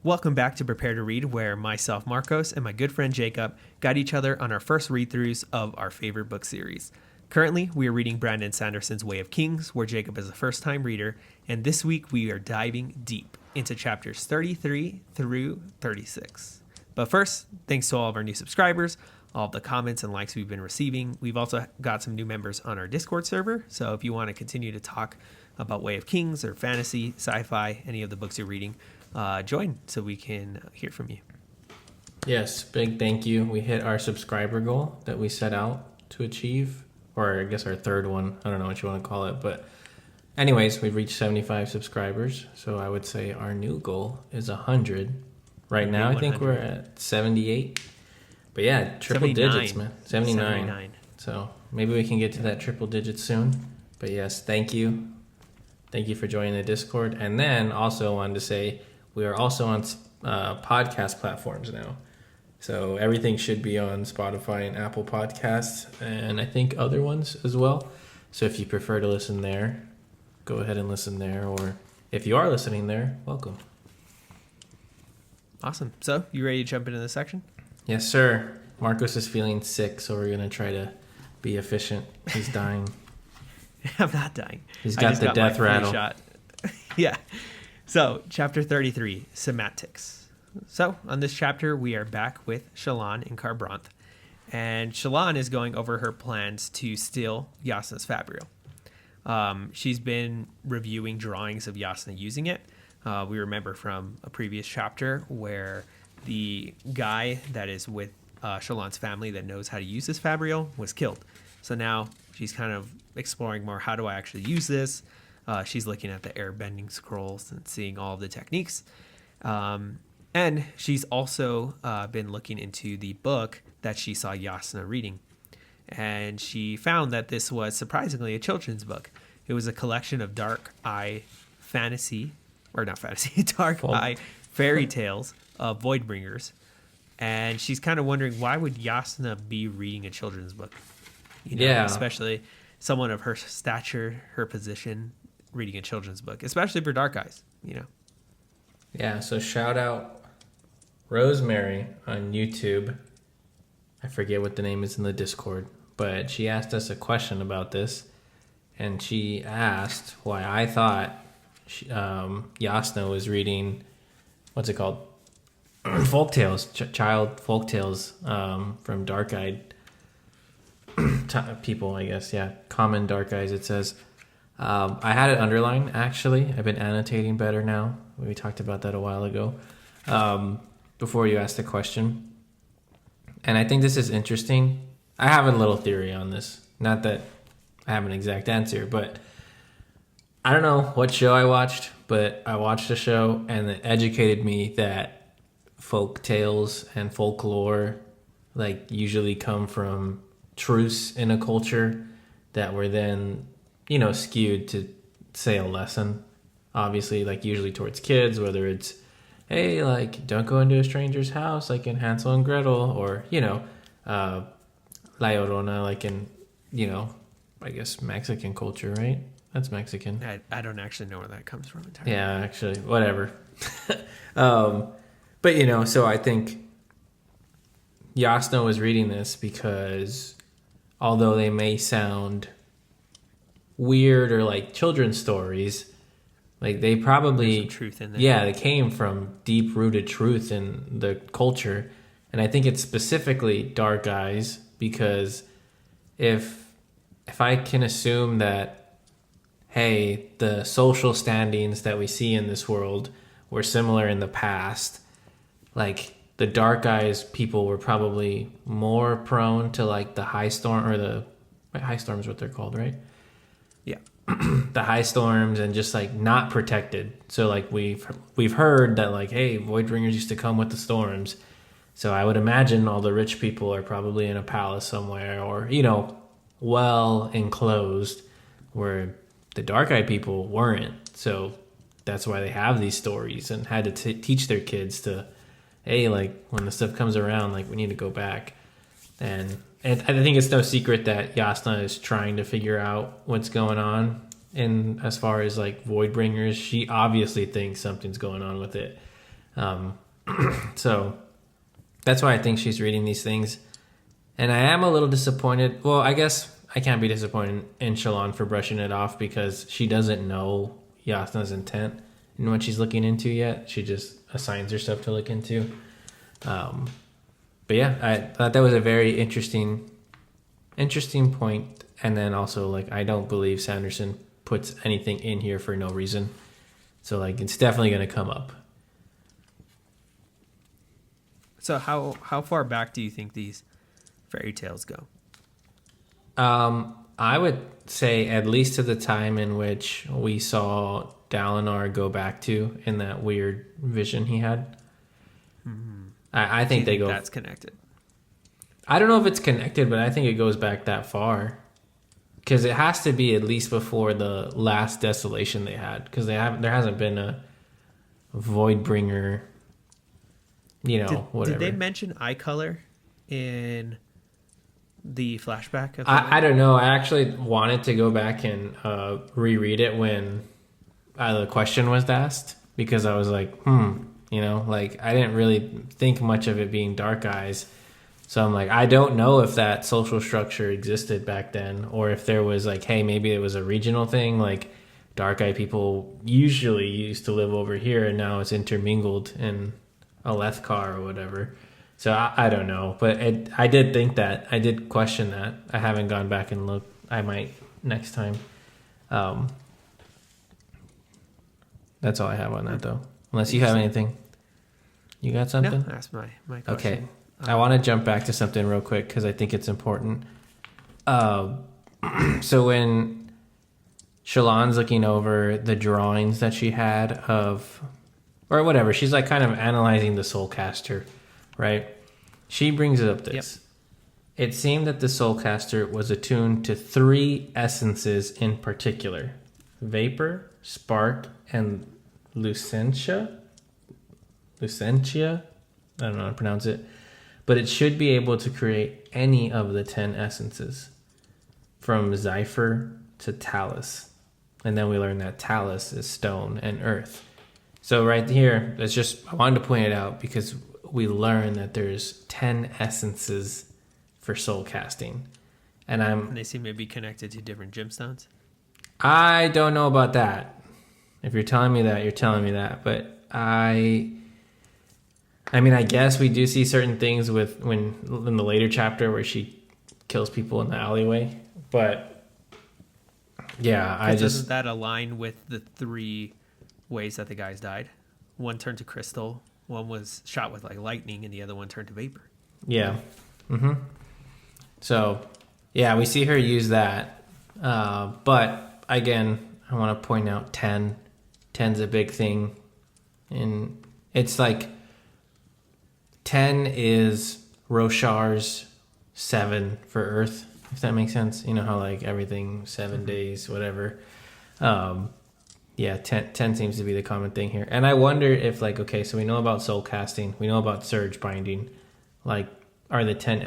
Welcome back to Prepare to Read, where myself, Marcos, and my good friend Jacob guide each other on our first read-throughs of our favorite book series. Currently, we are reading Brandon Sanderson's Way of Kings, where Jacob is a first-time reader, and this week we are diving deep into chapters 33 through 36. But first, thanks to all of our new subscribers, all of the comments and likes we've been receiving. We've also got some new members on our Discord server, so if you want to continue to talk about Way of Kings or fantasy, sci-fi, any of the books you're reading, join so we can hear from you. Yes, big thank you. We hit our subscriber goal that we set out to achieve, or I guess our third one. I don't know what you want to call it, but anyways, we've reached 75 subscribers, so I would say our new goal is 100. Right now, I think we're at 78. But yeah, triple 79. digits, man. 79. So maybe we can get to that triple digits soon. But yes, thank you. Thank you for joining the Discord. And then also wanted to say we are also on podcast platforms now. So everything should be on Spotify and Apple Podcasts, and I think other ones as well. So if you prefer to listen there, go ahead and listen there. Or if you are listening there, welcome. Awesome. So, you ready to jump into this section? Yes, sir. Marcos is feeling sick, so we're going to try to be efficient. He's dying. I'm not dying. He's got the death rattle. Shot. Yeah. So, chapter 33, Semantics. So, on this chapter, we are back with Shallan in Kharbranth. And Shallan is going over her plans to steal Jashnah's Fabrial. She's been reviewing drawings of Jashnah using it. We remember from a previous chapter where the guy that is with Shallan's family that knows how to use this Fabrial was killed. So now she's kind of exploring more, how do I actually use this? She's looking at the airbending scrolls and seeing all of the techniques. And she's also been looking into the book that she saw Jashnah reading. And she found that this was surprisingly a children's book. It was a collection of dark eye fairy tales of Voidbringers. And she's kind of wondering, why would Jashnah be reading a children's book? Especially someone of her stature, her position, reading a children's book, especially for dark eyes, Yeah, so shout out Rosemary on YouTube. I forget what the name is in the Discord, but she asked us a question about this, and she asked why I thought Jashnah was reading, what's it called? Folktales, child folktales from dark-eyed people, I guess. Yeah, common dark eyes, it says. I had it underlined, actually. I've been annotating better now. We talked about that a while ago before you asked the question. And I think this is interesting. I have a little theory on this. Not that I have an exact answer, but I don't know what show I watched, but I watched a show and it educated me that folk tales and folklore usually come from truths in a culture that were then skewed to say a lesson, obviously, usually towards kids, whether it's, hey, don't go into a stranger's house, like in Hansel and Gretel, or La Llorona, in I guess Mexican culture, right? That's Mexican. I don't actually know where that comes from entirely. Yeah, actually, whatever. But so I think Jashnah was reading this because although they may sound weird or like children's stories, they probably, there's some truth in there. Yeah, they came from deep rooted truth in the culture. And I think it's specifically dark eyes because if I can assume that, hey, the social standings that we see in this world were similar in the past, the dark eyes people were probably more prone to the high storm, or the high storm is what they're called, right? Yeah. The high storms, and just not protected. So we've heard that hey, Voidbringers used to come with the storms. So I would imagine all the rich people are probably in a palace somewhere, or well enclosed, where the dark-eyed people weren't. So that's why they have these stories and had to teach their kids to, hey, when the stuff comes around, we need to go back. And I think it's no secret that Jashnah is trying to figure out what's going on. And as far as Voidbringers, she obviously thinks something's going on with it. Um, so that's why I think she's reading these things. And I am a little disappointed. Well, I guess I can't be disappointed in Shallan for brushing it off because she doesn't know Jashnah's intent and what she's looking into yet. She just assigns her stuff to look into. But yeah, I thought that was a very interesting point. And then also, like, I don't believe Sanderson puts anything in here for no reason. So, like, it's definitely going to come up. So how far back do you think these fairy tales go? I would say at least to the time in which we saw Dalinar go back to in that weird vision he had. Mm-hmm. I think they go. That's connected. I don't know if it's connected, but I think it goes back that far because it has to be at least before the last desolation they had because there hasn't been a Voidbringer. Whatever. Did they mention eye color in the flashback? I don't know. I actually wanted to go back and reread it when the question was asked because I was like, like I didn't really think much of it being dark eyes. So I'm like, I don't know if that social structure existed back then or if there was like, hey, maybe it was a regional thing. Like dark eye people usually used to live over here and now it's intermingled in a Lethkar or whatever. So I don't know, but I did think that. I did question that. I haven't gone back and looked. I might next time. That's all I have on that, though. Unless you have anything. You got something? No, that's my question. Okay. I want to jump back to something real quick because I think it's important. So when Shallan's looking over the drawings that she had of... Or whatever. She's like kind of analyzing the Soulcaster, right? She brings up this. Yep. It seemed that the Soulcaster was attuned to 3 essences in particular. Vapor, Spark, and Lucentia? Lucentia? I don't know how to pronounce it. But it should be able to create any of the 10 essences. From Zephyr to Talus. And then we learn that Talus is stone and earth. So right here, I wanted to point it out because we learn that there's 10 essences for soul casting. And they seem to be connected to different gemstones? I don't know about that. If you're telling me that, you're telling me that. But I mean, I guess we do see certain things in the later chapter where she kills people in the alleyway. But yeah, doesn't that align with the 3 ways that the guys died? One turned to crystal, one was shot with like lightning, and the other one turned to vapor. Yeah. Mm-hmm. So, yeah, we see her use that. But again, I want to point out 10. 10's a big thing. And it's like 10 is Roshar's 7 for Earth, if that makes sense. You know how like everything 7 days, whatever. Yeah, 10 seems to be the common thing here. And I wonder if, like, okay, so we know about soul casting. We know about surge binding. Like, are the 10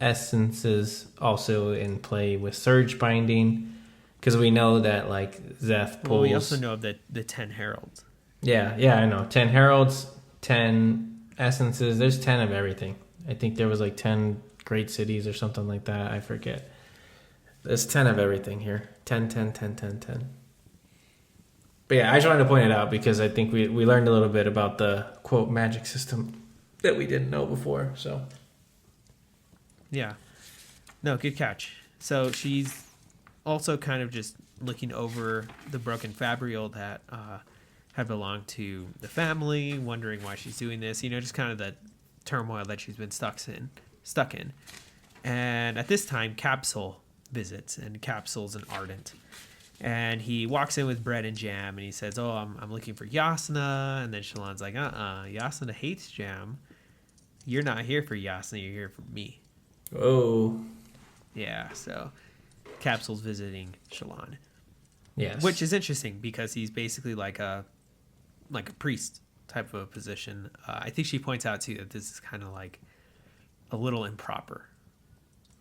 essences also in play with surge binding? Because we know that, like, Zeph pulls... Well, we also know of the 10 heralds. Yeah, I know. 10 heralds, 10 essences. There's 10 of everything. I think there was, like, 10 great cities or something like that. I forget. There's 10 of everything here. 10. But yeah, I just wanted to point it out because I think we learned a little bit about the, quote, magic system that we didn't know before, so. Yeah. No, good catch. So she's also kind of just looking over the broken fabrial that had belonged to the family, wondering why she's doing this, just kind of the turmoil that she's been stuck in. And at this time, Capsule visits, and Capsule's an ardent. And he walks in with bread and jam, and he says, "Oh, I'm looking for Jashnah." And then Shallan's like, Jashnah hates jam. You're not here for Jashnah, you're here for me. Oh. Yeah, so Capsule's visiting Shallan. Yes. Which is interesting because he's basically like a priest type of a position. I think she points out too that this is kind of like a little improper.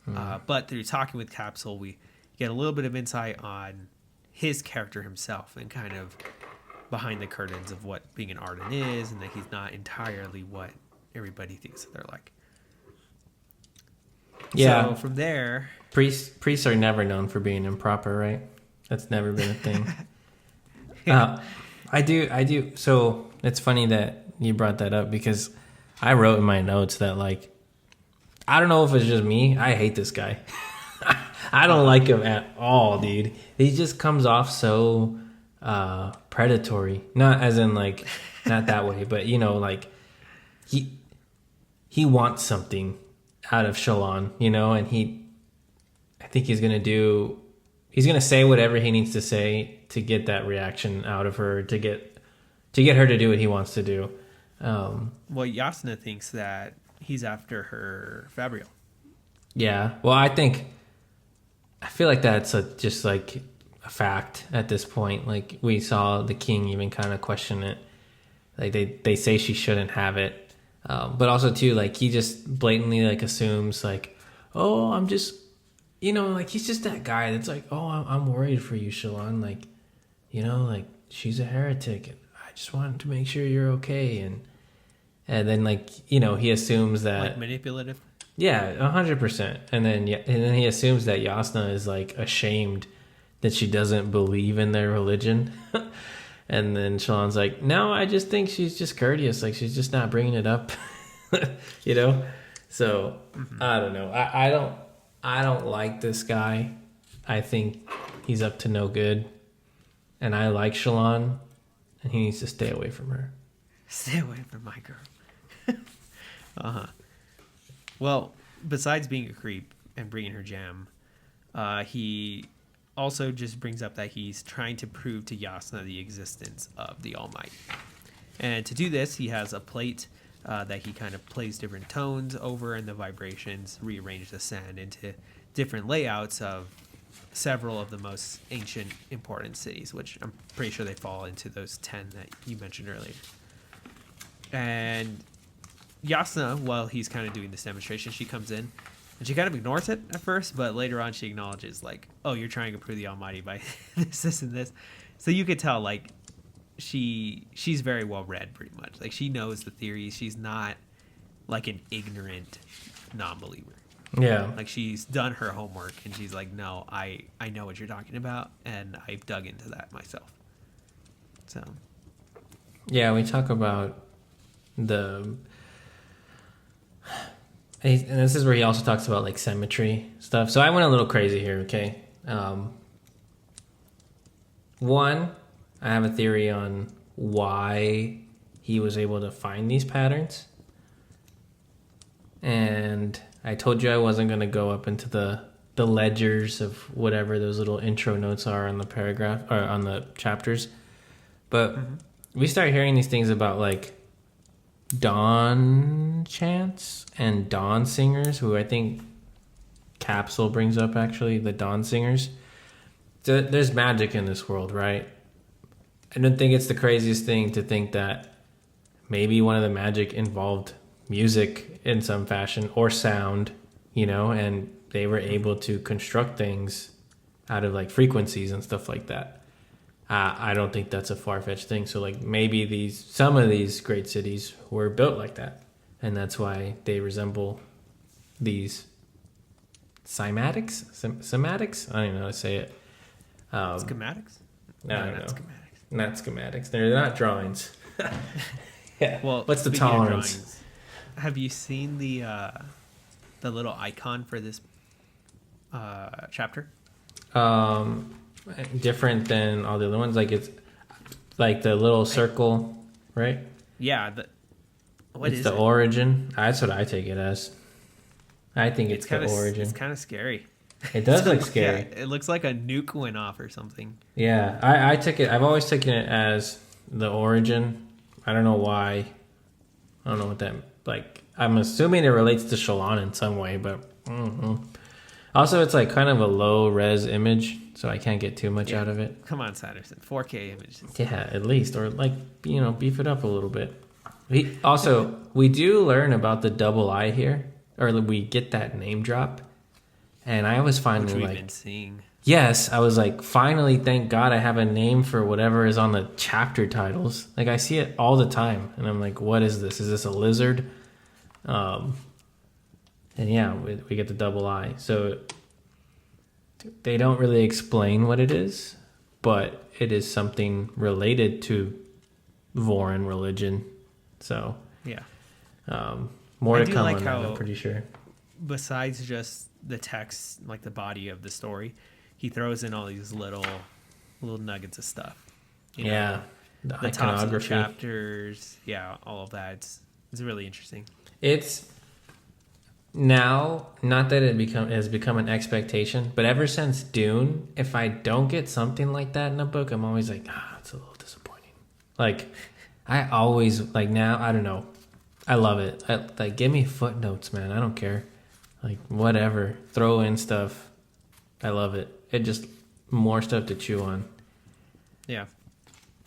But through talking with Capsule, we get a little bit of insight on his character himself and kind of behind the curtains of what being an Arden is, and that he's not entirely what everybody thinks that they're like. Yeah. So from there, priests are never known for being improper, right? That's never been a thing. I do. So it's funny that you brought that up because I wrote in my notes that, like, I don't know if it's just me. I hate this guy. I don't like him at all, dude. He just comes off so predatory. Not as in, like, not that way, but, you know, like, he wants something out of Shallan, you know, and I think he's going to say whatever he needs to say to get that reaction out of her, to get her to do what he wants to do. Well, Jashnah thinks that he's after her Fabrial. Yeah. Well, I feel like that's just like a fact at this point. Like, we saw the king even kind of question it. Like, they say she shouldn't have it. But also too, like, he just blatantly, like, assumes, like, oh, I'm just, you know, like, he's just that guy that's like, oh, I'm worried for you, Shallan. Like, you know, like, she's a heretic, and I just wanted to make sure you're okay. And then, like, you know, he assumes that, like, manipulative. Yeah, 100%. And then he assumes that Jashnah is, like, ashamed that she doesn't believe in their religion. And then Shallan's like, no, I just think she's just courteous. Like, she's just not bringing it up, you know? So, I don't know. I don't like this guy. I think he's up to no good. And I like Shallan, and he needs to stay away from her. Stay away from my girl. Uh-huh. Well, besides being a creep and bringing her jam, he also just brings up that he's trying to prove to Jashnah the existence of the Almighty. And to do this, he has a plate that he kind of plays different tones over, and the vibrations rearrange the sand into different layouts of several of the most ancient, important cities, which I'm pretty sure they fall into those 10 that you mentioned earlier. And Jashnah, while he's kind of doing this demonstration, she comes in, and she kind of ignores it at first, but later on she acknowledges, like, oh, you're trying to prove the Almighty by this, and this. So you could tell, like, she's very well read, pretty much. Like, she knows the theories. She's not, like, an ignorant non-believer. Yeah. Like, she's done her homework, and she's like, no, I know what you're talking about, and I've dug into that myself. So. Yeah, we talk about and this is where he also talks about, like, symmetry stuff. So I went a little crazy here, okay? One, I have a theory on why he was able to find these patterns. And I told you I wasn't going to go up into the ledgers of whatever those little intro notes are on the paragraph or on the chapters. But we start hearing these things about, like, dawn chants and dawn singers, who I think Capsule brings up, actually, the dawn singers. So there's magic in this world, right? I don't think it's the craziest thing to think that maybe one of the magic involved music in some fashion or sound, you know, and they were able to construct things out of, like, frequencies and stuff like that. I don't think that's a far-fetched thing. So, like, maybe some of these great cities were built like that, and that's why they resemble these cymatics. Cymatics? I don't even know how to say it. Schematics? No, not schematics. Not schematics. They're not drawings. Yeah. Well, what's the tolerance? Have you seen the little icon for this chapter? Different than all the other ones. Like, it's like the little circle, right? Yeah. It's the origin. That's what I take it as. I think it's the origin. It's kind of scary. It does look scary. Yeah, it looks like a nuke went off or something. Yeah, I took it. I've always taken it as the origin. I don't know why. I don't know what that, like, I'm assuming it relates to Shallan in some way, but also it's like kind of a low res image, so I can't get too much out of it. Come on, Sanderson. 4K images. Yeah, at least, or, like, you know, beef it up a little bit. We do learn about the double eye here, or we get that name drop, And I was finally which we've like, been seeing. yes, I was like, finally, thank God I have a name for whatever is on the chapter titles. Like, I see it all the time, and I'm like, what is this? Is this a lizard? And yeah, we get the double eye. So they don't really explain what it is, but it is something related to Vorin religion. So Yeah. more I to do come like on that, how- I'm pretty sure. Besides just the text, like the body of the story, he throws in all these little nuggets of stuff. You know, Yeah, the the tops of the iconography. chapters, yeah, all of that. It's really interesting. It's now, not that it has become an expectation, but ever since Dune, if I don't get something like that in a book, I'm always like, it's a little disappointing. Like, I always, like, now, I don't know. I love it. Like, give me footnotes, man. I don't care. Like, whatever. Throw in stuff. I love it. It just, more stuff to chew on. Yeah.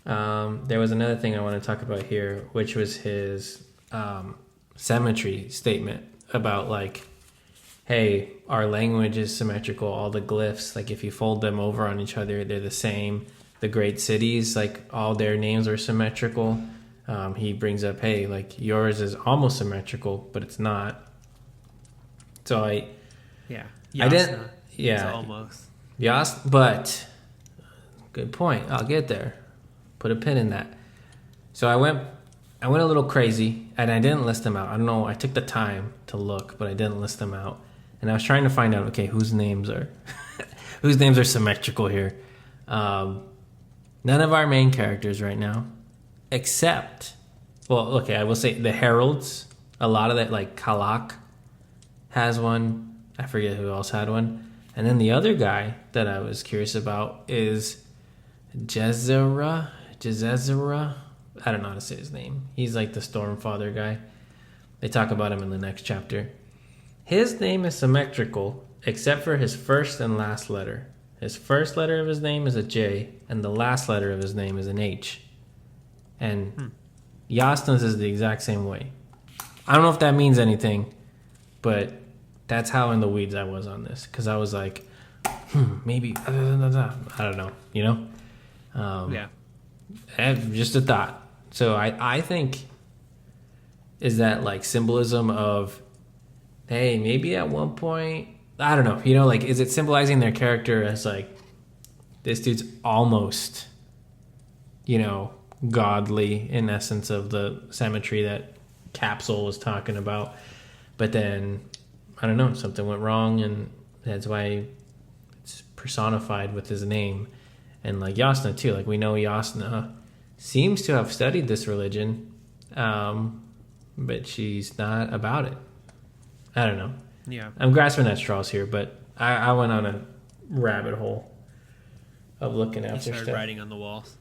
There was another thing I want to talk about here, which was his symmetry statement about, like, hey, our language is symmetrical. All the glyphs, like, if you fold them over on each other, they're the same. The great cities, like, all their names are symmetrical. He brings up, hey, like, yours is almost symmetrical, but it's not. So I didn't, It's almost. yes, but good point. I'll get there. Put a pin in that. So I went a little crazy, and I didn't list them out. I don't know. I took the time to look, but I didn't list them out. And I was trying to find out, okay, whose names are symmetrical here. None of our main characters right now, except, well, okay, I will say the heralds. A lot of that, like Kalak has one. I forget who else had one. And then the other guy that I was curious about is Jezera. I don't know how to say his name. He's like the Stormfather guy. They talk about him in the next chapter. His name is symmetrical, except for his first and last letter. His first letter of his name is a J, and the last letter of his name is an H. And Jashnah's is the exact same way. I don't know if that means anything, but that's how in the weeds I was on this. Because I was like, maybe, I don't know, you know? Yeah. Just a thought. So I think, is that like symbolism of, hey, maybe at one point, I don't know, you know, like, is it symbolizing their character as like, this dude's almost, you know, godly in essence of the symmetry that Capsule was talking about, but then I don't know, something went wrong, and that's why it's personified with his name. And like Jashnah too, like we know Jashnah seems to have studied this religion, but she's not about it. I don't know. Yeah. I'm grasping at straws here, but I went on a rabbit hole of looking You after started stuff. writing on the walls.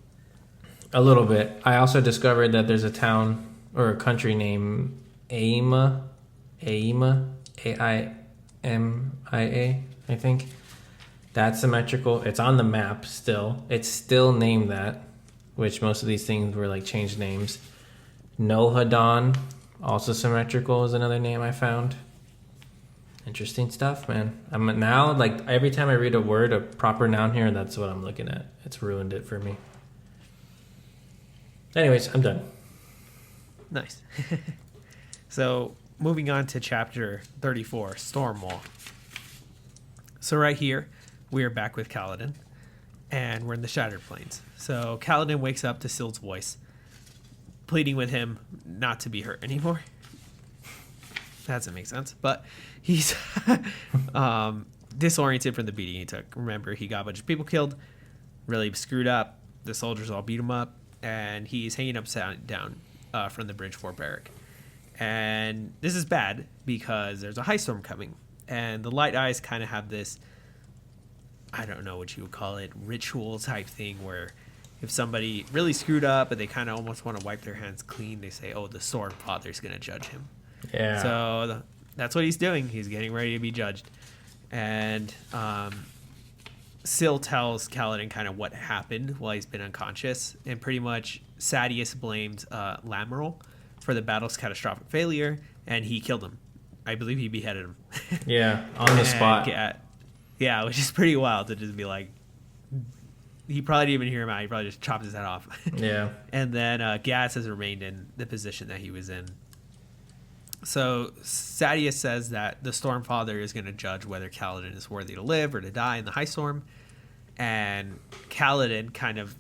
A little bit. I also discovered that there's a town or a country named Aima, Aimia, I think. That's symmetrical. It's on the map still. It's still named that, which most of these things were like changed names. Nohadon, also symmetrical, is another name I found. Interesting stuff, man. I'm now, like, every time I read a word, a proper noun here, that's what I'm looking at. It's ruined it for me. Anyways, I'm done. Nice. So, moving on to chapter 34, Stormwall. So right here, we are back with Kaladin, and we're in the Shattered Plains. So Kaladin wakes up to Sild's voice, pleading with him not to be hurt anymore. That doesn't make sense, but he's disoriented from the beating he took. Remember, he got a bunch of people killed, really screwed up. The soldiers all beat him up, and he's hanging upside down from the Bridgefort barrack. And this is bad because there's a high storm coming, and the Light Eyes kind of have this, I don't know what you would call it, ritual type thing where if somebody really screwed up and they kind of almost want to wipe their hands clean, they say, oh, the Sword Father's going to judge him. Yeah. So that's what he's doing. He's getting ready to be judged. And Syl tells Kaladin kind of what happened while he's been unconscious. And pretty much Sadeas blames Lamoral for the battle's catastrophic failure, and he killed him. I believe he beheaded him. Yeah, on the spot. Yeah, which is pretty wild to just be like, he probably didn't even hear him out. He probably just chopped his head off. Yeah. And then Gaz has remained in the position that he was in. So Sadeas says that the Stormfather is going to judge whether Kaladin is worthy to live or to die in the High Storm. And Kaladin kind of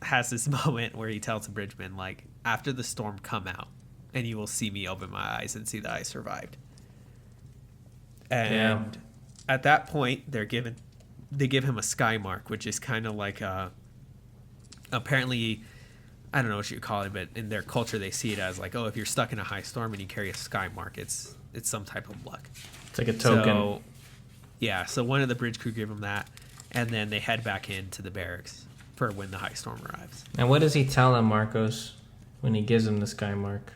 has this moment where he tells the Bridgeman, like, after the storm come out, and you will see me open my eyes and see that I survived. And at that point, they give him a sky mark, which is kind of like apparently, I don't know what you call it, but in their culture, they see it as like, oh, if you're stuck in a high storm and you carry a sky mark, it's some type of luck. It's like a token. So, yeah, so one of the bridge crew give him that, and then they head back into the barracks for when the high storm arrives. And what does he tell him, Marcos, when he gives him the sky mark?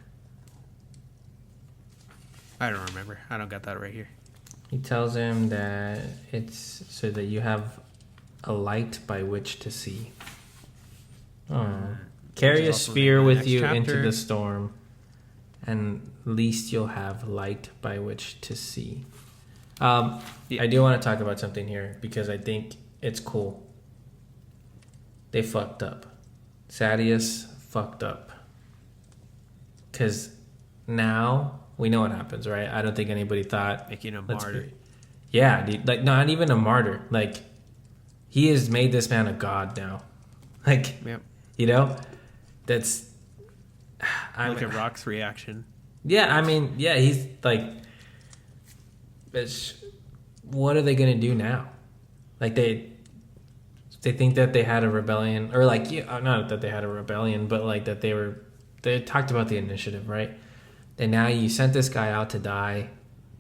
I don't remember. I don't got that right here. He tells him that it's so that you have a light by which to see. Oh. Carry a spear with you into the storm, and least you'll have light by which to see. I do want to talk about something here because I think it's cool. They fucked up. Sadeas fucked up. Because now we know what happens, right? I don't think anybody thought... Making a martyr. Yeah, dude, like, not even a martyr. Like, he has made this man a god now. Like, yep. You know? That's... Look at Rock's reaction. Yeah, I mean, yeah, he's like... what are they going to do now? Like, they think that they had a rebellion, or like, not that they had a rebellion, but like that they talked about the initiative, right? And now you sent this guy out to die,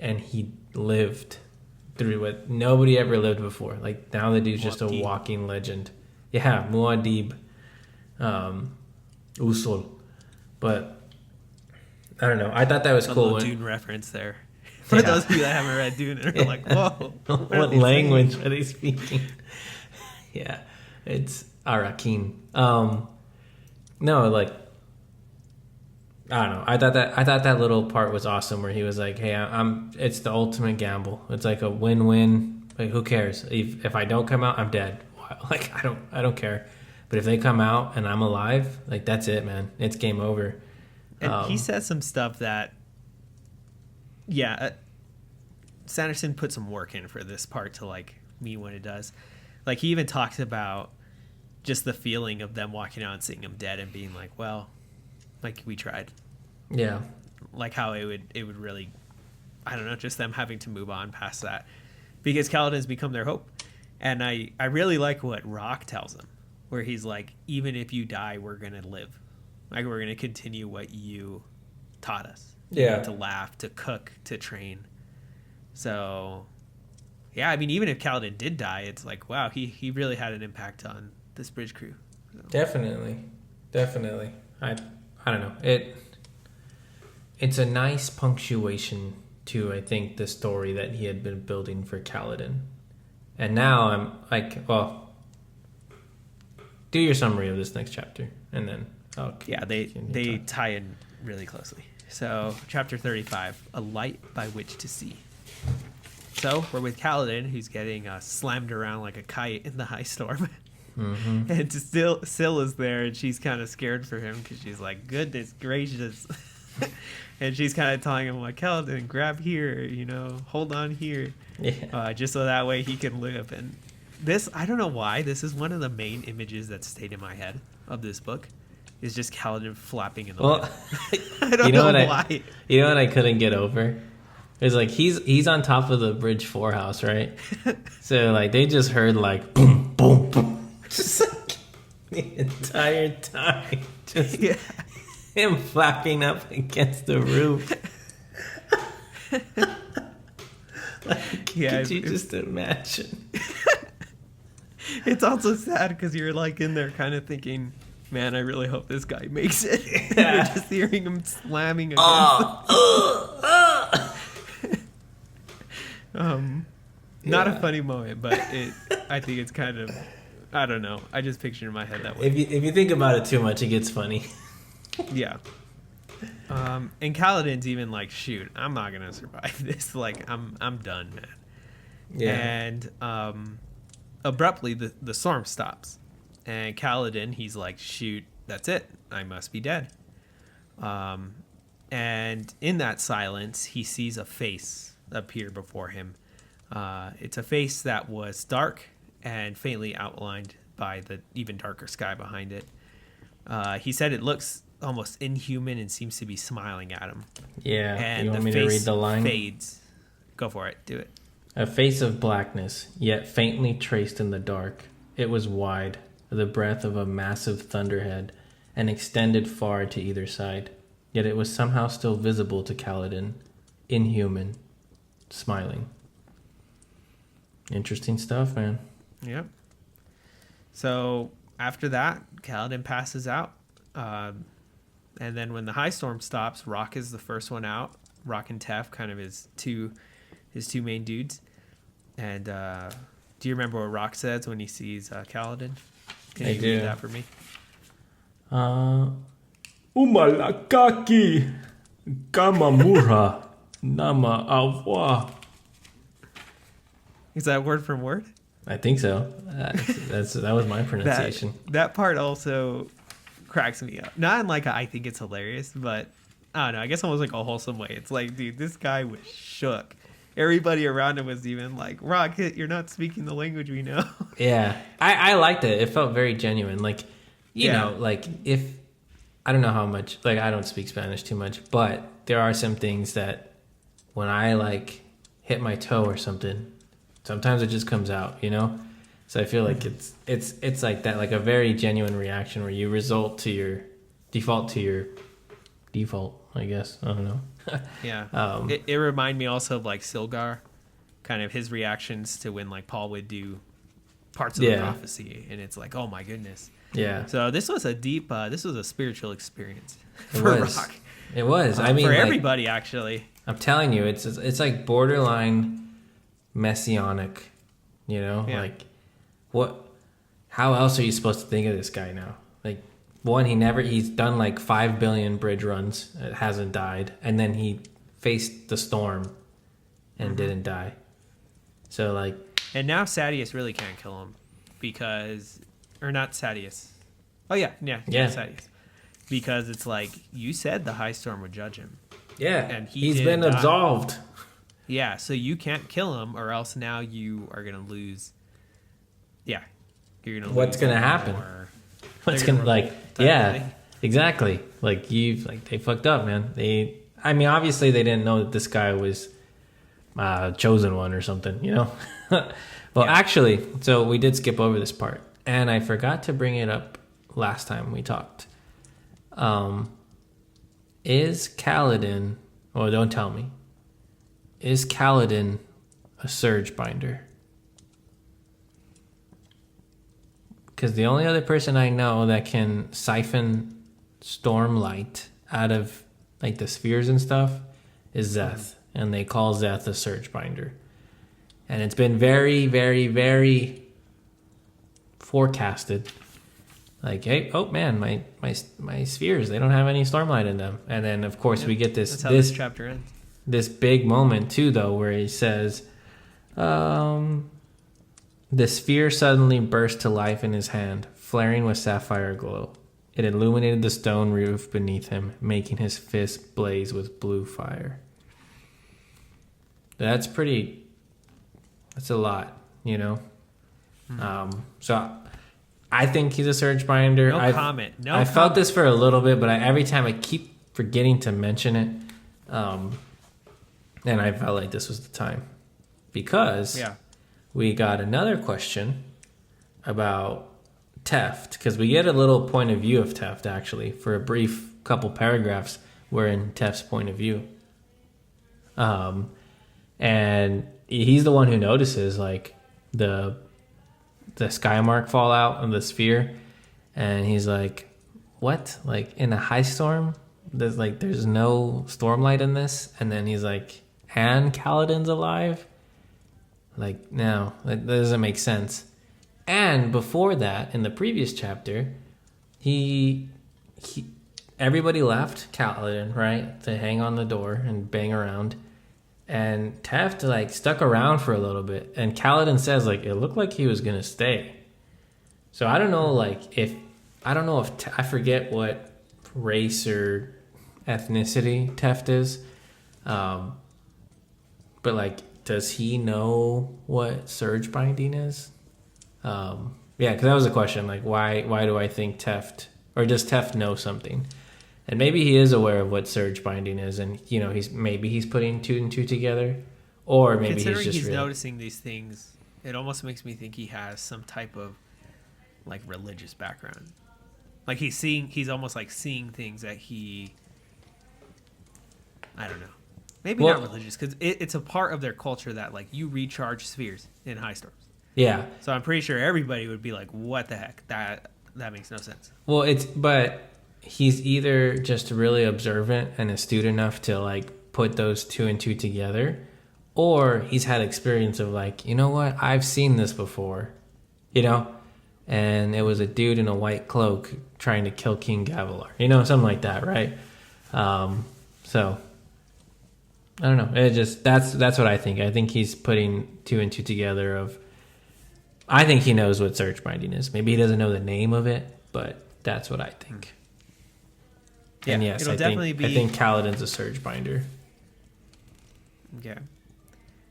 and he lived through what nobody ever lived before. Like, now the dude's just a walking legend. Yeah, Muad'Dib, Usul. But I don't know. I thought that was cool. A Dune reference there. For those of you that haven't read Dune, they're like, whoa. What language are they speaking? Yeah, it's Arakin. No, like, I don't know. I thought that little part was awesome where he was like, "Hey, it's the ultimate gamble. It's like a win-win. Like, who cares? If I don't come out, I'm dead. Like, I don't care. But if they come out and I'm alive, like, that's it, man. It's game over." And he says some stuff that, Sanderson put some work in for this part to like mean what it does. Like, he even talks about just the feeling of them walking out and seeing him dead and being like, well, like, we tried. Yeah. Like how it would really, I don't know, just them having to move on past that because Kaladin's become their hope. And I really like what Rock tells him, where he's like, even if you die, we're going to live. Like, we're going to continue what you taught us. Yeah. To laugh, to cook, to train. So, yeah, I mean, even if Kaladin did die, it's like, wow, he really had an impact on this bridge crew. So. Definitely. I don't know. It's a nice punctuation to, I think, the story that he had been building for Kaladin. And now I'm like, well, do your summary of this next chapter, and then they tie in really closely. So, chapter 35, a light by which to see. So, we're with Kaladin, who's getting slammed around like a kite in the high storm. Mm-hmm. And Syl is there, and she's kind of scared for him because she's like, goodness gracious. And she's kind of telling him, like, Kaladin, grab here, hold on here. Yeah. Just so that way he can live. And this, I don't know why, this is one of the main images that stayed in my head of this book. Is just Kaladin flapping in the wind. I don't know why. You know what I couldn't get over? It's like he's on top of the Bridge 4 house, right? So like they just heard like boom, boom, boom. Just like the entire time. Just him flapping up against the roof. Could you just imagine? It's also sad because you're like in there kind of thinking, man, I really hope this guy makes it. You're just hearing him slamming against Not a funny moment, but I think it's kind of, I don't know. I just picture in my head that way. If you think about it too much, it gets funny. Yeah. And Kaladin's even like, shoot, I'm not gonna survive this. Like, I'm done, man. Yeah. And abruptly, the storm stops. And Kaladin, he's like, shoot, that's it. I must be dead. And in that silence, he sees a face appear before him. It's a face that was dark and faintly outlined by the even darker sky behind it. He said it looks almost inhuman and seems to be smiling at him. Yeah. And you want the me to face read the line? fades. Go for it. Do it. A face of blackness, yet faintly traced in the dark. It was wide, the breadth of a massive thunderhead, and extended far to either side. Yet it was somehow still visible to Kaladin, inhuman, smiling. Interesting stuff, man. Yep. So after that, Kaladin passes out. And then when the high storm stops, Rock is the first one out. Rock and Tef, kind of his two main dudes. And do you remember what Rock says when he sees Kaladin? Can you read that for me? Umalakaki Gamamura Nama Awa. Is that word from word? I think so. That was my pronunciation. That part also cracks me up. Not in like I think it's hilarious, but I don't know. I guess almost like a wholesome way. It's like, dude, this guy was shook. Everybody around him was even like, Rocket, you're not speaking the language we know. Yeah. I liked it. It felt very genuine. Like, you know, like if, I don't know how much, like I don't speak Spanish too much, but there are some things that when I like hit my toe or something, sometimes it just comes out, you know? So I feel like it's like that, like a very genuine reaction where you default to your default, I guess. I don't know. Yeah. It reminded me also of like Silgar, kind of his reactions to when like Paul would do parts of the prophecy, and it's like, oh my goodness. Yeah. So this was a spiritual experience It for was. Rock. It was. I mean, for like, everybody actually. I'm telling you, it's like borderline messianic, you know? Yeah. Like how else are you supposed to think of this guy now? Like, one, he's done like 5 billion bridge runs. It hasn't died. And then he faced the storm and didn't die. So like, and now Sadius really can't kill him because, or not Sadius. Oh yeah. Sadius. Because it's like, you said the high storm would judge him. yeah, And he's been absolved. Yeah, so you can't kill him, or else now you are gonna lose. Yeah, you're gonna. What's gonna happen? What's gonna like? Yeah, exactly. Like they fucked up, man. I mean, obviously they didn't know that this guy was chosen one or something, you know. Well, actually, so we did skip over this part, and I forgot to bring it up last time we talked. Is Kaladin? Well, don't tell me. Is Kaladin a surge binder? Because the only other person I know that can siphon stormlight out of like the spheres and stuff is Zeth, and they call Zeth a surge binder. And it's been very, very, very forecasted. Like, hey, oh man, my spheres, they don't have any stormlight in them. And then of course we get That's how this chapter ends. This big moment too, though, where he says, the sphere suddenly burst to life in his hand, flaring with sapphire glow. It illuminated the stone roof beneath him, making his fist blaze with blue fire. That's a lot, you know? So I think he's a surge binder. No comment. I felt this for a little bit, but every time I keep forgetting to mention it. And I felt like this was the time. Because we got another question about Teft. Because we get a little point of view of Teft, actually. For a brief couple paragraphs, we're in Teft's point of view. And he's the one who notices, like, the skymark fallout of the sphere. And he's like, what? Like, in a high storm? There's no stormlight in this? And then he's like, and Kaladin's alive? Like, no, that doesn't make sense. And before that, in the previous chapter, everybody left Kaladin, right, to hang on the door and bang around. And Teft like stuck around for a little bit, and Kaladin says like it looked like he was gonna stay. So I don't know, like if I forget what race or ethnicity Teft is, but like does he know what surge binding is? Yeah, because that was a question. Like why do I think Teft, or does Teft know something? And maybe he is aware of what surge binding is, and he's putting two and two together, or maybe he's noticing these things. It almost makes me think he has some type of like religious background. Like he's almost like seeing things that I don't know. Maybe not religious, because it's a part of their culture that like you recharge spheres in high storms. Yeah. So I'm pretty sure everybody would be like, "What the heck? That makes no sense." Well, but he's either just really observant and astute enough to like put those two and two together, or he's had experience of like, you know what, I've seen this before, and it was a dude in a white cloak trying to kill King Gavilar, something like that, right? So I don't know. It just that's what I think. I think he's putting two and two together. I think he knows what surge binding is. Maybe he doesn't know the name of it, but that's what I think. Yeah, and yes, I think Kaladin's a surge binder. Okay.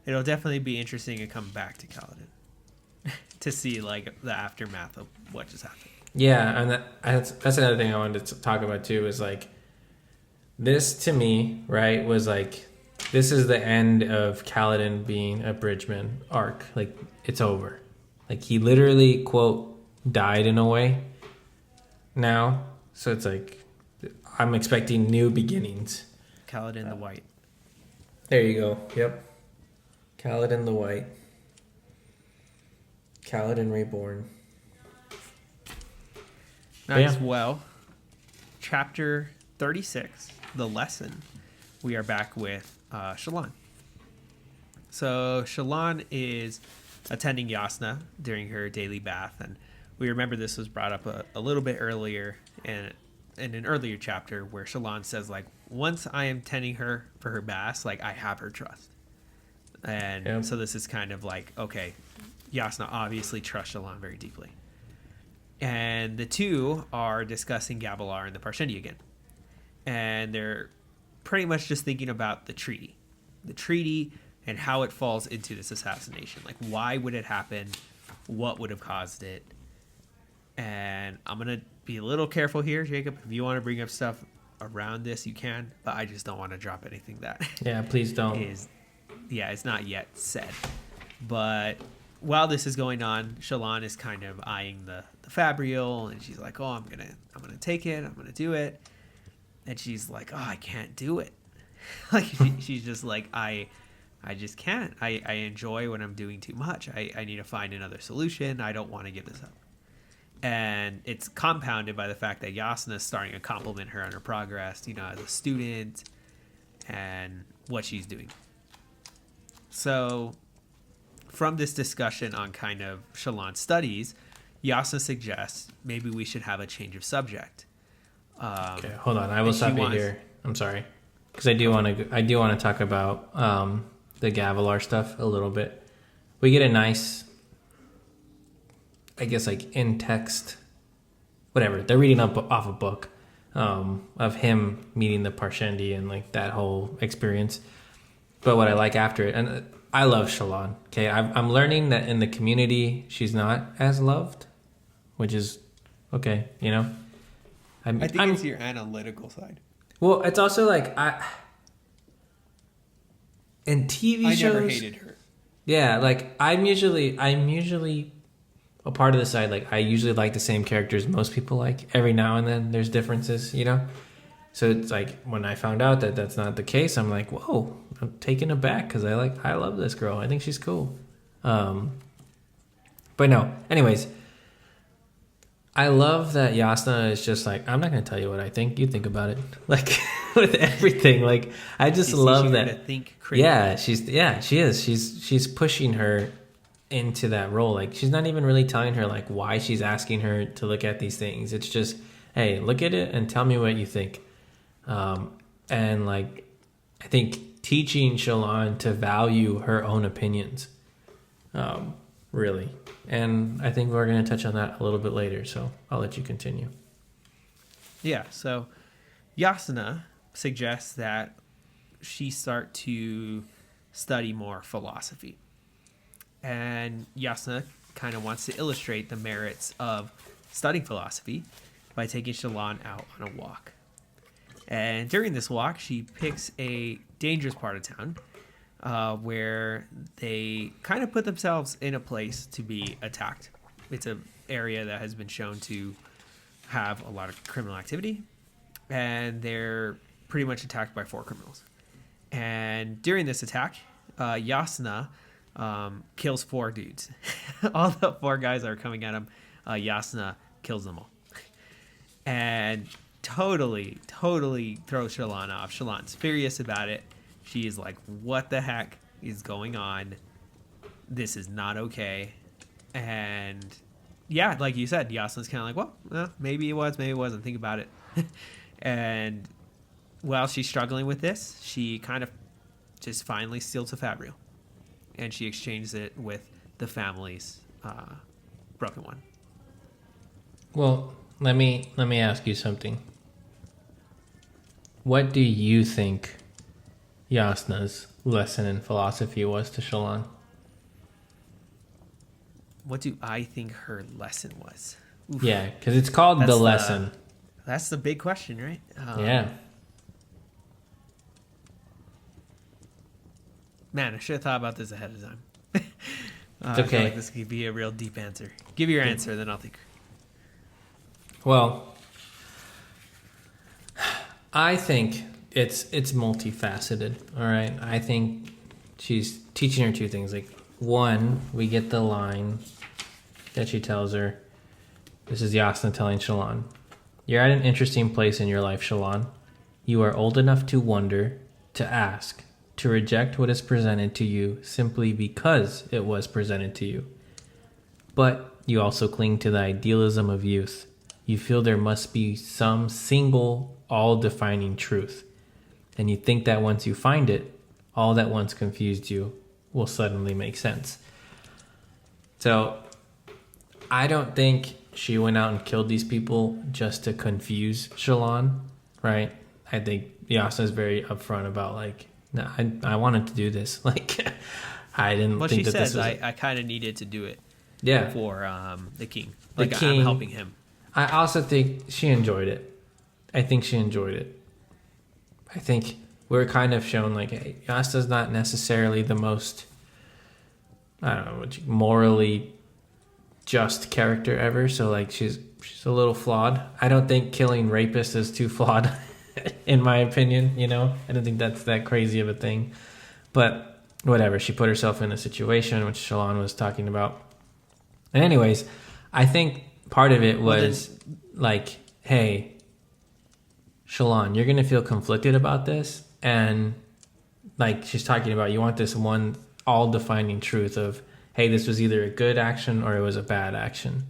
It'll definitely be interesting to come back to Kaladin to see like the aftermath of what just happened. Yeah, and that's another thing I wanted to talk about too, is like this to me, right, was like this is the end of Kaladin being a Bridgeman arc. Like it's over. Like he literally, quote, died in a way now. So it's like I'm expecting new beginnings. Kaladin the White. There you go. Yep. Kaladin the White. Kaladin Reborn. Nice. Well, chapter 36, the lesson. We are back with Shallan. So Shallan is attending Jashnah during her daily bath, and we remember this was brought up a little bit earlier in an earlier chapter where Shallan says like, once I am tending her for her baths, like I have her trust. And so this is kind of like, okay, Jashnah obviously trusts Shallan very deeply. And the two are discussing Gavilar and the Parshendi again. And they're pretty much just thinking about the treaty and how it falls into this assassination. Like, why would it happen? What would have caused it? And I'm going to be a little careful here, Jacob. If you want to bring up stuff around this, you can. But I just don't want to drop anything that... Yeah, please don't. It's not yet said. But while this is going on, Shallan is kind of eyeing the Fabrial. And she's like, oh, I'm gonna take it. I'm going to do it. And she's like, oh, I can't do it. Like, she's just like, I just can't. I enjoy when I'm doing too much. I need to find another solution. I don't want to give this up. And it's compounded by the fact that Jashnah is starting to compliment her on her progress, as a student and what she's doing. So from this discussion on kind of Shallan's studies, Jashnah suggests maybe we should have a change of subject. Okay, hold on. I will stop you here. I'm sorry. Because I do want to talk about the Gavilar stuff a little bit. We get a nice, I guess, like in text, whatever. They're reading off a book of him meeting the Parshendi and like that whole experience. But what I like after it, and I love Shallan. Okay, I'm learning that in the community she's not as loved, which is okay. I think it's your analytical side. Well, it's also like in TV shows. I never hated her. Yeah, like I'm usually a part of the side. Like I usually like the same characters most people like. Every now and then there's differences, So it's like when I found out that that's not the case, I'm like, whoa, I'm taken aback because I love this girl. I think she's cool. But no. Anyways, I love that Jashnah is just like, I'm not going to tell you what I think. You think about it. Like with everything. Like I just love that. Think crazy. Yeah, she is. She's pushing her into that role. Like she's not even really telling her like why she's asking her to look at these things. It's just, hey, look at it and tell me what you think. And like I think teaching Shallan to value her own opinions, really. And I think we're going to touch on that a little bit later, so I'll let you continue. Yeah, so Jashnah suggests that she start to study more philosophy. And Jashnah kind of wants to illustrate the merits of studying philosophy by taking Shallan out on a walk. And during this walk, she picks a dangerous part of town where they kind of put themselves in a place to be attacked. It's an area that has been shown to have a lot of criminal activity, and they're pretty much attacked by 4 criminals. And during this attack, Jashnah kills 4 dudes. All the 4 guys that are coming at him, Jashnah kills them all. And totally throws Shallan off. Shallan's furious about it. She is like, what the heck is going on? This is not okay. And yeah, like you said, Jasnah's kind of like, well, maybe it was, maybe it wasn't. Think about it. And while she's struggling with this, she kind of just finally steals a fabrial. And she exchanges it with the family's broken one. Well, let me ask you something. What do you think Jasnah's lesson in philosophy was to Shallan? What do I think her lesson was? Oof. Yeah, because it's called the lesson. That's the big question, right? Yeah. Man, I should have thought about this ahead of time. It's I feel okay. like this could be a real deep answer. Give your answer, then I'll think. Well, I think it's multifaceted. All right, I think she's teaching her 2 things. Like, one, we get the line that she tells her. This is Jashnah telling Shallan, "You're at an interesting place in your life, Shallan. You are old enough to wonder, to ask, to reject what is presented to you simply because it was presented to you. But you also cling to the idealism of youth. You feel there must be some single, all-defining truth. And you think that once you find it, all that once confused you will suddenly make sense." So, I don't think she went out and killed these people just to confuse Shallan, right? I think Jasnah's very upfront about, like, no, I wanted to do this. Like, I didn't Well, think she that says, this was... I kind of needed to do it Yeah. for the king. The Like, king. I'm helping him. I also think she enjoyed it. I think she enjoyed it. I think we're kind of shown, like, hey, Jasnah's not necessarily the most, I don't know, morally just character ever. So, like, she's a little flawed. I don't think killing rapists is too flawed, in my opinion, you know? I don't think that's that crazy of a thing. But whatever, she put herself in a situation, which Shallan was talking about. And anyways, I think part of it was like, hey, Shallan, you're going to feel conflicted about this. And like she's talking about, you want this one all-defining truth of, hey, this was either a good action or it was a bad action.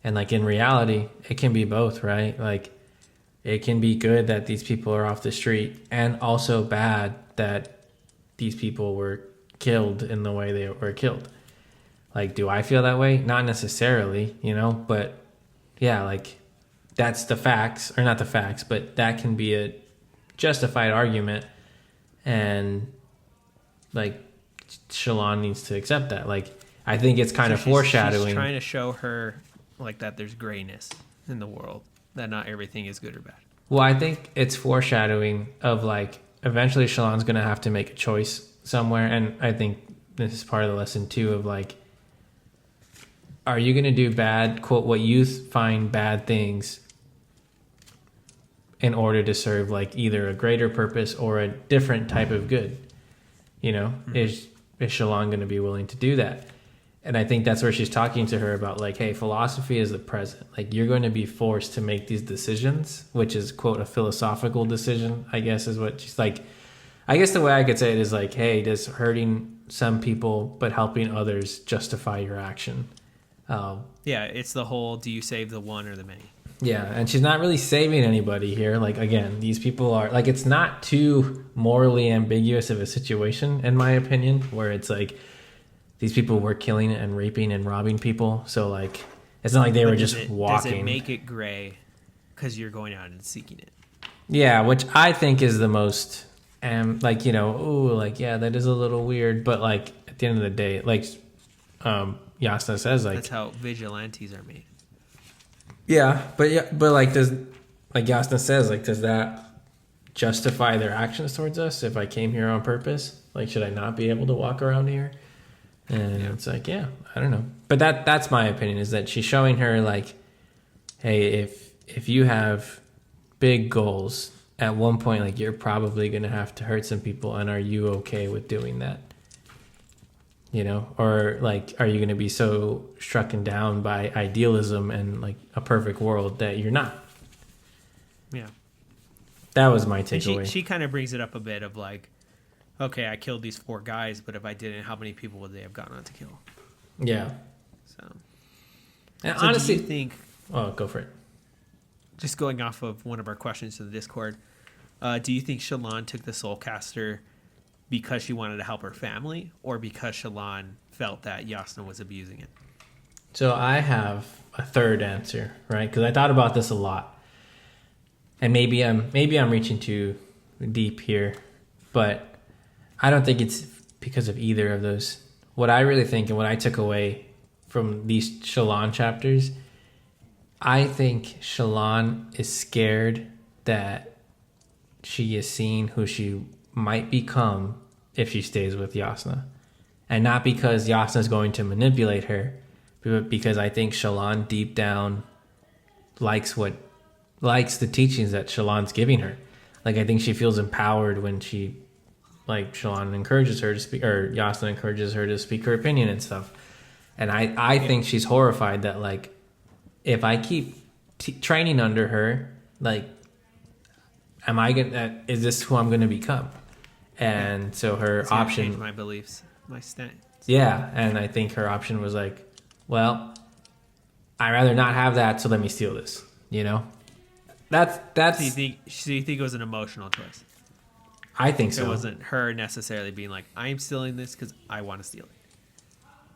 And like in reality, it can be both, right? Like it can be good that these people are off the street and also bad that these people were killed in the way they were killed. Like, do I feel that way? Not necessarily, you know, but yeah, like that's the facts, or not the facts, but that can be a justified argument. And like Shallan needs to accept that. Like, I think it's kind of foreshadowing. She's trying to show her like that there's grayness in the world, that not everything is good or bad. Well, I think it's foreshadowing of like eventually Shallan's going to have to make a choice somewhere. And I think this is part of the lesson too of like, are you going to do bad, quote, what you find bad things in order to serve like either a greater purpose or a different type of good? You know, is Shallan going to be willing to do that? And I think that's where she's talking to her about like, hey, philosophy is the present. Like you're going to be forced to make these decisions, which is, quote, a philosophical decision, I guess is what she's like. I guess the way I could say it is like, hey, does hurting some people but helping others justify your action? Yeah, it's the whole, do you save the one or the many? Yeah, and she's not really saving anybody here. Like, again, these people are like, it's not too morally ambiguous of a situation, in my opinion, where it's like these people were killing and raping and robbing people. So, like, it's not like they were just walking. Does it make it gray because you're going out and seeking it? Yeah, which I think is the most, like, you know, ooh, like, yeah, that is a little weird. But, like, at the end of the day, like, Jashnah says, like, that's how vigilantes are made. Yeah, but like, Jashnah says, like, does that justify their actions towards us? If I came here on purpose, like, should I not be able to walk around here? And it's like, yeah, I don't know. But that's my opinion, is that she's showing her, like, hey, if you have big goals, at one point, like, you're probably going to have to hurt some people, and are you okay with doing that? You know, or like, are you going to be so struck down by idealism and like a perfect world that you're not? Yeah. That was my takeaway. She kind of brings it up a bit of like, okay, I killed these 4 guys, but if I didn't, how many people would they have gotten on to kill? Yeah. And so honestly, do you think, oh, go for it. Just going off of one of our questions in the Discord, do you think Shallan took the Soulcaster because she wanted to help her family, or because Shallan felt that Jashnah was abusing it? So I have a third answer, right? Because I thought about this a lot, and maybe I'm reaching too deep here, but I don't think it's because of either of those. What I really think, and what I took away from these Shallan chapters, I think Shallan is scared that she is seeing who she might become if she stays with Jashnah. And not because Jashnah is going to manipulate her, but because I think Shallan deep down likes the teachings that Shallan's giving her. Like, I think she feels empowered when Shallan encourages her to speak, or Jashnah encourages her to speak her opinion and stuff. And I think she's horrified that, like, if I keep training under her, like, is this who I'm going to become? And so her option, change my beliefs, my stance. Yeah, and I think her option was like, well, I'd rather not have that, so let me steal this. You know, that's. So you think it was an emotional choice? I think so. It wasn't her necessarily being like, I'm stealing this because I want to steal it.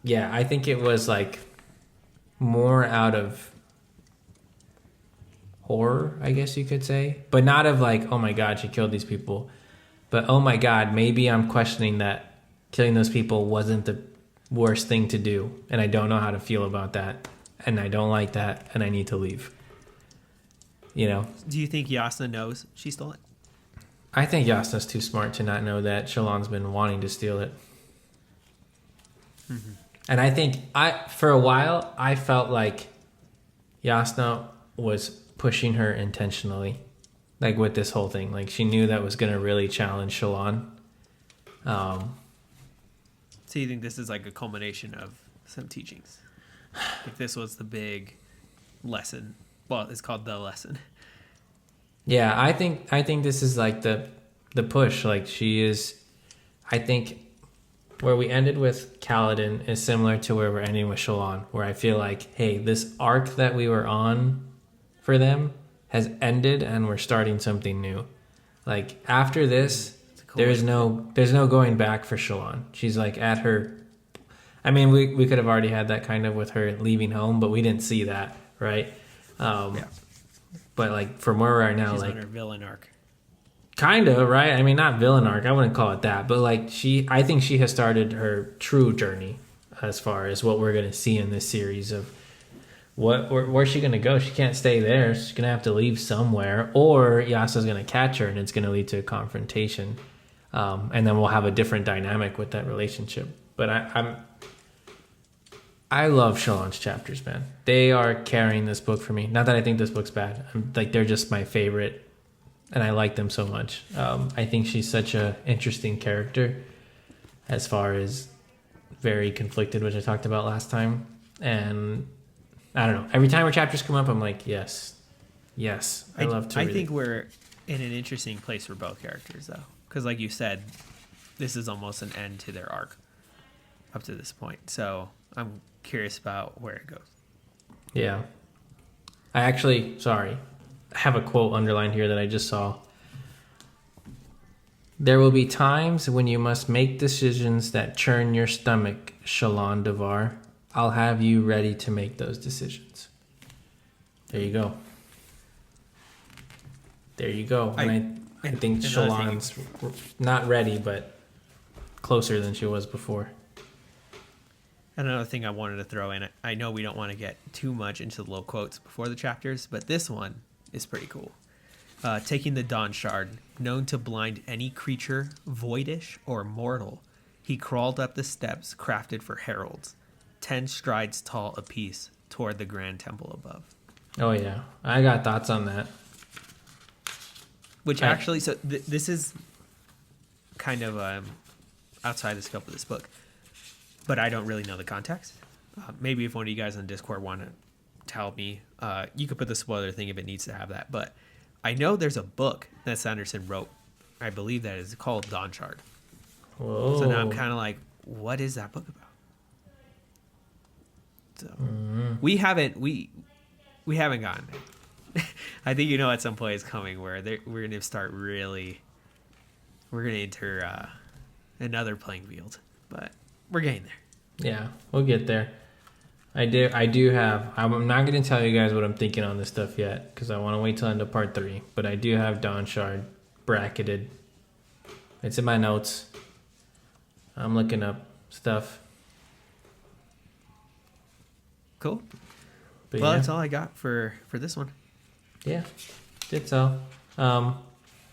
Yeah, I think it was like more out of horror, I guess you could say, but not of like, oh my God, she killed these people. But, oh my God, maybe I'm questioning that killing those people wasn't the worst thing to do. And I don't know how to feel about that. And I don't like that. And I need to leave. You know? Do you think Jashnah knows she stole it? I think Jasnah's too smart to not know that Shallan's been wanting to steal it. Mm-hmm. And I think, for a while, I felt like Jashnah was pushing her intentionally. Like, with this whole thing, like, she knew that was going to really challenge Shallan. So you think this is like a culmination of some teachings? Like, this was the big lesson. Well, it's called the lesson. Yeah, I think this is like the push. Like, she is. I think where we ended with Kaladin is similar to where we're ending with Shallan. Where I feel like, hey, this arc that we were on for them has ended and we're starting something new. Like, after this, there's no going back for Shallan. She's like at her, I mean, we could have already had that kind of with her leaving home, but we didn't see that, right? Yeah. But like, from where we are now, she's like on her villain arc. Kind of, right? I mean, not villain arc, I wouldn't call it that, but like, I think she has started her true journey as far as what we're going to see in this series of where's she going to go? She can't stay there. She's going to have to leave somewhere, or Jasnah's going to catch her and it's going to lead to a confrontation. And then we'll have a different dynamic with that relationship. But I love Shallan's chapters, man. They are carrying this book for me. Not that I think this book's bad. They're just my favorite, and I like them so much. I think she's such a interesting character as far as very conflicted, which I talked about last time. And I don't know. Every time her chapters come up, I'm like, yes. I love to read I think we're in an interesting place for both characters, though. Because like you said, this is almost an end to their arc up to this point. So I'm curious about where it goes. Yeah. I have a quote underlined here that I just saw. There will be times when you must make decisions that churn your stomach, Shallan Devar. I'll have you ready to make those decisions. There you go. There you go. I think Shallan's not ready, but closer than she was before. Another thing I wanted to throw in, I know we don't want to get too much into the little quotes before the chapters, but this one is pretty cool. Taking the Dawn Shard, known to blind any creature, voidish or mortal, he crawled up the steps crafted for heralds, 10 strides tall apiece, toward the grand temple above. Oh, yeah. I got thoughts on that. Which actually, so this is kind of outside the scope of this book, but I don't really know the context. Maybe if one of you guys on Discord want to tell me, you could put the spoiler thing if it needs to have that, but I know there's a book that Sanderson wrote. I believe that is called Dawn Shard. Whoa. So now I'm kind of like, what is that book about? So we haven't gotten it. I think at some point it's coming where we're going to start we're going to enter another playing field, but we're getting there. Yeah, we'll get there. I do have, I'm not going to tell you guys what I'm thinking on this stuff yet, because I want to wait till end of part 3, but I do have Dawn Shard bracketed. It's in my notes. I'm looking up stuff. Cool. But Well, that's all I got for this one. Yeah, did so. I'm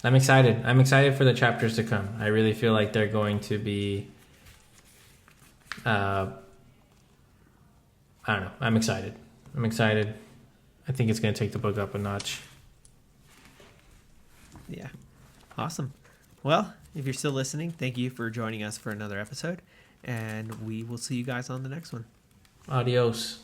excited. I'm excited for the chapters to come. I really feel like they're going to be... I don't know. I'm excited. I think it's going to take the book up a notch. Yeah. Awesome. Well, if you're still listening, thank you for joining us for another episode, and we will see you guys on the next one. Adios.